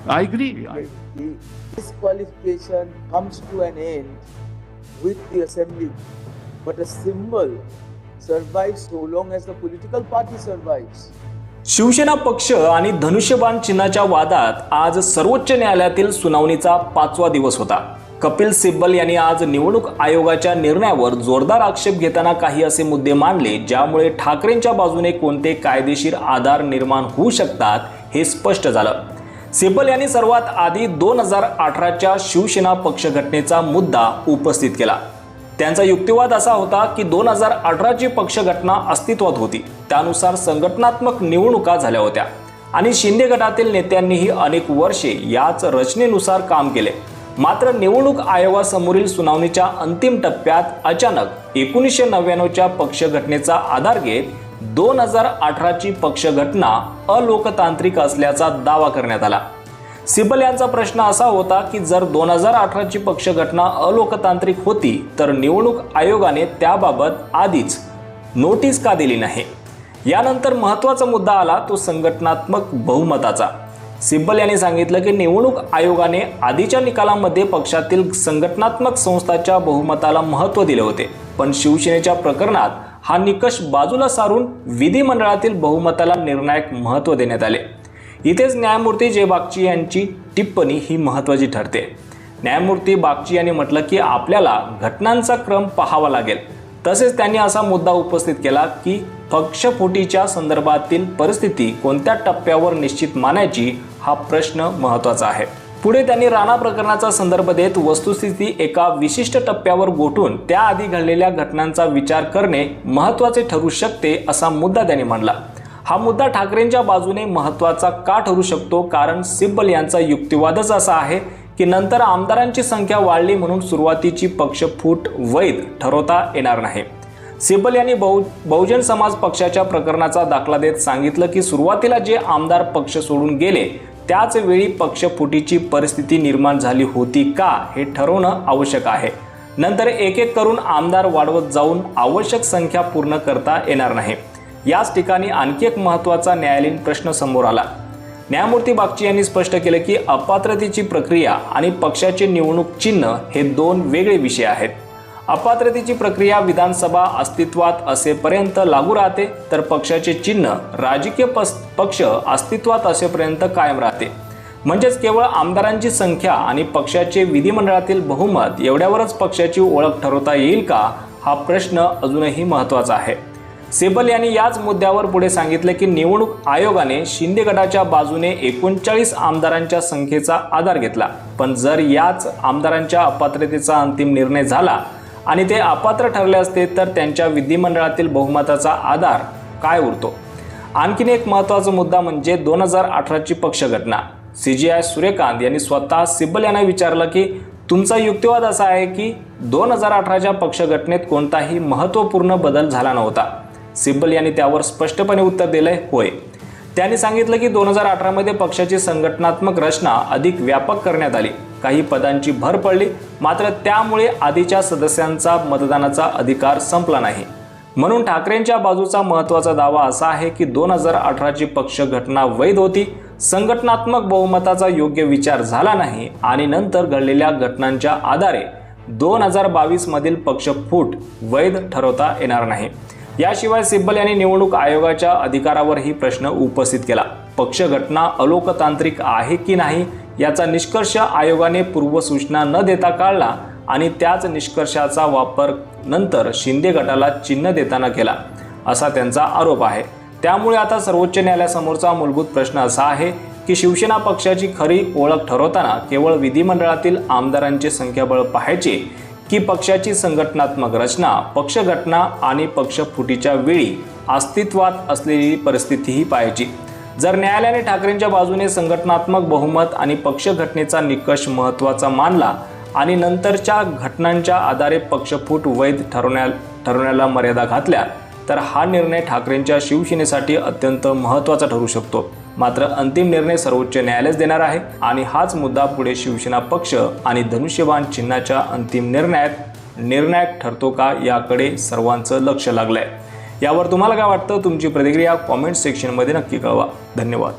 I agree. Disqualification comes to an end with the assembly, but a symbol survives so long as the political party survives. Shiv Sena पक्ष आणि धनुष्यबाण चिन्हाच्या वादात आज सर्वोच्च न्यायालयातील सुनावणीचा 5वा दिवस होता. कपिल सिब्बल यांनी आज निवडणूक आयोगाच्या निर्णयावर जोरदार आक्षेप घेताना काही असे मुद्दे मांडले ज्यामुळे ठाकरेंच्या बाजूने कोणते कायदेशीर आधार निर्माण होऊ शकतात हे स्पष्ट झालं. सिब्बल यांनी सर्वात आधी 2018च्या शिवसेना पक्ष घटनेचा मुद्दा उपस्थित केला. त्यांचा युक्तिवाद असा होता की 2018ची पक्ष घटना अस्तित्वात होती. त्यानुसार संघटनात्मक निवडणुका झाल्या होत्या आणि शिंदे गटातील नेत्यांनीही अनेक वर्षे याच रचनेनुसार काम केले. मात्र निवडणूक आयोगासमोरील सुनावणीच्या अंतिम टप्प्यात अचानक 1999च्या पक्ष घटनेचा आधार घेत 2018ची पक्ष घटना अलोकतांत्रिक असल्याचा दावा करण्यात आला. सिब्बल यांचा प्रश्न असा होता की जर 2018ची पक्ष घटना अलोकतांत्रिक होती तर निवडणूक आयोगाने त्याबाबत आधीच नोटीस का दिली नाही. यानंतर महत्त्वाचा मुद्दा आला तो संघटनात्मक बहुमताचा. सिब्बल यांनी सांगितलं की निवडणूक आयोगाने आधीच्या निकालांमध्ये पक्षातील संघटनात्मक संस्थांच्या बहुमताला महत्त्व दिले होते, पण शिवसेनेच्या प्रकरणात हा निकष बाजूला सारून विधिमंडळातील बहुमताला निर्णायक महत्त्व देण्यात आले. इथेच न्यायमूर्ती जे बागची यांची टिप्पणी ही महत्त्वाची ठरते. न्यायमूर्ती बागची यांनी म्हटलं की आपल्याला घटनांचा क्रम पाहावा लागेल. तसेच त्यांनी असा मुद्दा उपस्थित केला की पक्षफुटीच्या संदर्भातील परिस्थिती कोणत्या टप्प्यावर निश्चित मानायची हा प्रश्न महत्त्वाचा आहे. पुढे त्यांनी राणा प्रकरणाचा संदर्भ देत वस्तुस्थिती एका विशिष्ट टप्प्यावर गोठून त्याआधी घडलेल्या घटनांचा विचार करणे महत्त्वाचे ठरू शकते असा मुद्दा त्यांनी मांडला. हा मुद्दा ठाकरेंच्या बाजूने महत्त्वाचा का ठरू शकतो? कारण सिब्बल यांचा युक्तिवादच असा आहे की नंतर आमदारांची संख्या वाढली म्हणून सुरुवातीची पक्षफूट वैध ठरवता येणार नाही. सिब्बल यांनी बहुजन समाज पक्षाच्या प्रकरणाचा दाखला देत सांगितलं की सुरुवातीला जे आमदार पक्ष सोडून गेले त्याच वेळी पक्षफुटीची परिस्थिती निर्माण झाली होती का हे ठरवणं आवश्यक आहे. नंतर एक एक करून आमदार वाढवत जाऊन आवश्यक संख्या पूर्ण करता येणार नाही. याच ठिकाणी आणखी एक महत्त्वाचा न्यायालयीन प्रश्न समोर आला. न्यायमूर्ती बागची यांनी स्पष्ट केले की अपात्रतेची प्रक्रिया आणि पक्षाचे निवडणूक चिन्ह हे दोन वेगळे विषय आहेत. अपात्रतेची प्रक्रिया विधानसभा अस्तित्वात असेपर्यंत लागू राहते, तर पक्षाचे चिन्ह राजकीय पक्ष अस्तित्वात असेपर्यंत कायम राहते. म्हणजेच केवळ आमदारांची संख्या आणि पक्षाचे विधिमंडळातील बहुमत एवढ्यावरच पक्षाची ओळख ठरवता येईल का हा प्रश्न अजूनही महत्त्वाचा आहे. सिब्बल यांनी याच मुद्द्यावर पुढे सांगितले की निवडणूक आयोगाने शिंदे गटाच्या बाजूने 39 आमदारांच्या संख्येचा आधार घेतला, पण जर याच आमदारांच्या अपात्रतेचा अंतिम निर्णय झाला आणि ते अपात्र ठरले असते तर त्यांच्या विधिमंडळातील बहुमताचा आधार काय उरतो? आणखीन एक महत्त्वाचा मुद्दा म्हणजे 2018ची पक्ष घटना. CJI सूर्यकांत यांनी स्वतः सिब्बल यांना विचारलं की तुमचा युक्तिवाद असा आहे की 2018च्या पक्ष घटनेत कोणताही महत्त्वपूर्ण बदल झाला नव्हता. सिब्बल यांनी त्यावर स्पष्टपणे उत्तर दिले, होय. त्यांनी सांगितलं की 2018मध्ये पक्षाची संघटनात्मक रचना अधिक व्यापक करण्यात आली, काही पदांची भर पडली, मात्र त्यामुळे आधीच्या सदस्यांचा मतदानाचा अधिकार संपला नाही. म्हणून ठाकरेंच्या बाजूचा महत्त्वाचा दावा असा आहे की 2018ची पक्ष घटना वैध होती, संघटनात्मक बहुमताचा योग्य विचार झाला नाही आणि नंतर घडलेल्या घटनांच्या आधारे 2022 मधील पक्षफूट वैध ठरवता येणार नाही. याशिवाय सिब्बल यांनी निवडणूक आयोगाच्या अधिकारावरही प्रश्न उपस्थित केला. पक्ष घटना अलोकतांत्रिक आहे की नाही याचा निष्कर्ष आयोगाने पूर्वसूचना न देता काढला आणि त्याच निष्कर्षाचा वापर नंतर शिंदे गटाला चिन्ह देताना केला असा त्यांचा आरोप आहे. त्यामुळे आता सर्वोच्च न्यायालयासमोरचा मूलभूत प्रश्न असा आहे की शिवसेना पक्षाची खरी ओळख ठरवताना केवळ विधिमंडळातील आमदारांचे संख्याबळ पाहायचे की पक्षाची संघटनात्मक रचना, पक्ष घटना आणि पक्षफुटीच्या वेळी अस्तित्वात असलेली परिस्थितीही पाहायची. जर न्यायालयाने ठाकरेंच्या बाजूने संघटनात्मक बहुमत आणि पक्ष घटनेचा निकष महत्त्वाचा मानला आणि नंतरच्या घटनांच्या आधारे पक्षफूट वैध ठरवण्याला मर्यादा घातल्या तर हा निर्णय ठाकरेंच्या शिवसेनेसाठी अत्यंत महत्त्वाचा ठरू शकतो. मात्र अंतिम निर्णय सर्वोच्च न्यायालयच देणार आहे आणि हाच मुद्दा पुढे शिवसेना पक्ष आणि धनुष्यबाण चिन्हाच्या अंतिम निर्णयात निर्णायक ठरतो का याकडे सर्वांचं लक्ष लागलंय. यावर तुम्हाला काय वाटतं? तुमची प्रतिक्रिया कॉमेंट सेक्शनमध्ये नक्की कळवा. धन्यवाद.